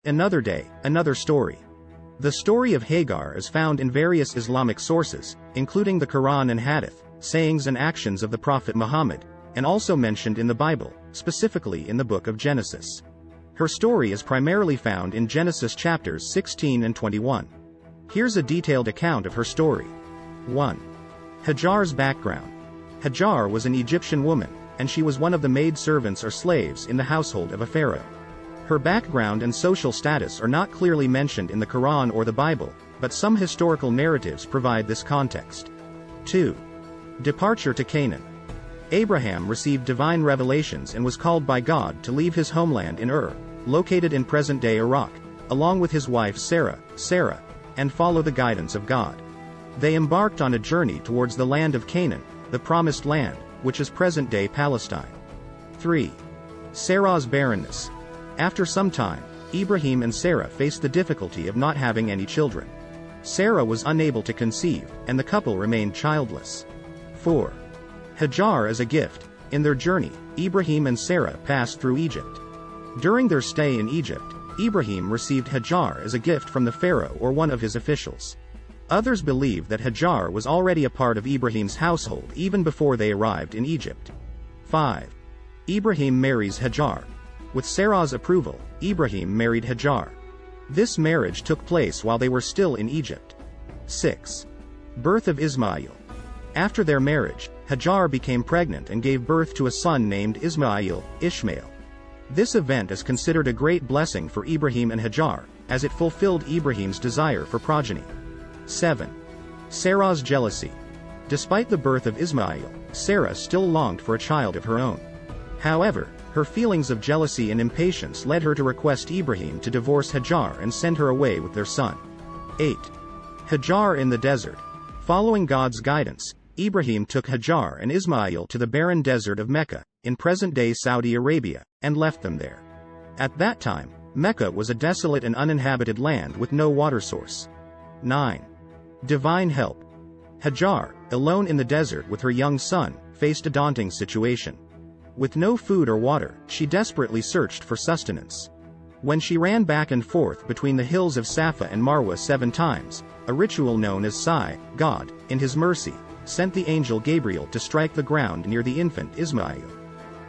Another day, another story. The story of Hagar is found in various Islamic sources, including the Quran and Hadith, sayings and actions of the Prophet Muhammad, and also mentioned in the Bible, specifically in the book of Genesis. Her story is primarily found in Genesis chapters 16 and 21. Here's a detailed account of her story. 1. Hagar's background. Hagar was an Egyptian woman, and she was one of the maidservants or slaves in the household of a pharaoh. Her background and social status are not clearly mentioned in the Quran or the Bible, but some historical narratives provide this context. 2. Departure to Canaan. Abraham received divine revelations and was called by God to leave his homeland in Ur, located in present-day Iraq, along with his wife Sarah, and follow the guidance of God. They embarked on a journey towards the land of Canaan, the Promised Land, which is present-day Palestine. 3. Sarah's barrenness. After some time, Ibrahim and Sarah faced the difficulty of not having any children. Sarah was unable to conceive, and the couple remained childless. 4. Hagar as a gift. In their journey, Ibrahim and Sarah passed through Egypt. During their stay in Egypt, Ibrahim received Hagar as a gift from the pharaoh or one of his officials. Others believe that Hagar was already a part of Ibrahim's household even before they arrived in Egypt. 5. Ibrahim marries Hagar. With Sarah's approval, Ibrahim married Hagar. This marriage took place while they were still in Egypt. 6. Birth of Ishmael. After their marriage, Hagar became pregnant and gave birth to a son named Ishmael. This event is considered a great blessing for Ibrahim and Hagar, as it fulfilled Ibrahim's desire for progeny. 7. Sarah's jealousy. Despite the birth of Ishmael, Sarah still longed for a child of her own. However, her feelings of jealousy and impatience led her to request Ibrahim to divorce Hagar and send her away with their son. 8. Hagar in the desert. Following God's guidance, Ibrahim took Hagar and Ishmael to the barren desert of Mecca, in present-day Saudi Arabia, and left them there. At that time, Mecca was a desolate and uninhabited land with no water source. 9. Divine help. Hagar, alone in the desert with her young son, faced a daunting situation. With no food or water, she desperately searched for sustenance. When she ran back and forth between the hills of Safa and Marwa 7 times, a ritual known as Sa'i, God, in his mercy, sent the angel Gabriel to strike the ground near the infant Ishmael.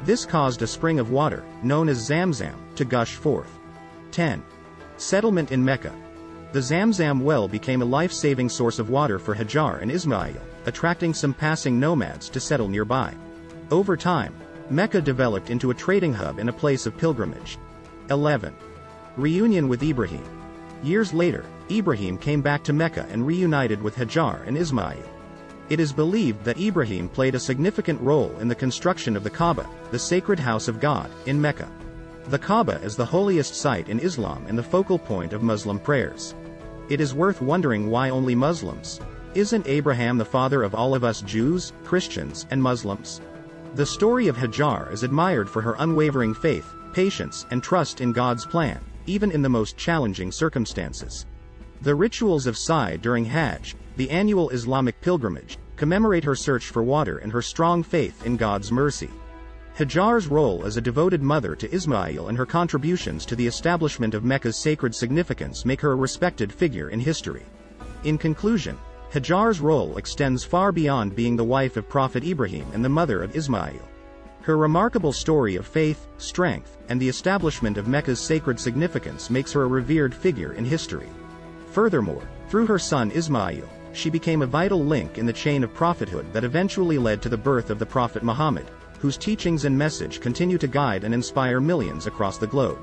This caused a spring of water, known as Zamzam, to gush forth. 10. Settlement in Mecca. The Zamzam well became a life-saving source of water for Hagar and Ishmael, attracting some passing nomads to settle nearby. Over time, Mecca developed into a trading hub and a place of pilgrimage. 11. Reunion with Ibrahim. Years later, Ibrahim came back to Mecca and reunited with Hagar and Ishmael. It is believed that Ibrahim played a significant role in the construction of the Kaaba, the sacred house of God, in Mecca. The Kaaba is the holiest site in Islam and the focal point of Muslim prayers. It is worth wondering why only Muslims. Isn't Abraham the father of all of us Jews, Christians, and Muslims? The story of Hagar is admired for her unwavering faith, patience, and trust in God's plan, even in the most challenging circumstances. The rituals of Sa'i during Hajj, the annual Islamic pilgrimage, commemorate her search for water and her strong faith in God's mercy. Hagar's role as a devoted mother to Ishmael and her contributions to the establishment of Mecca's sacred significance make her a respected figure in history. In conclusion, Hagar's role extends far beyond being the wife of Prophet Ibrahim and the mother of Ishmael. Her remarkable story of faith, strength, and the establishment of Mecca's sacred significance makes her a revered figure in history. Furthermore, through her son Ishmael, she became a vital link in the chain of prophethood that eventually led to the birth of the Prophet Muhammad, whose teachings and message continue to guide and inspire millions across the globe.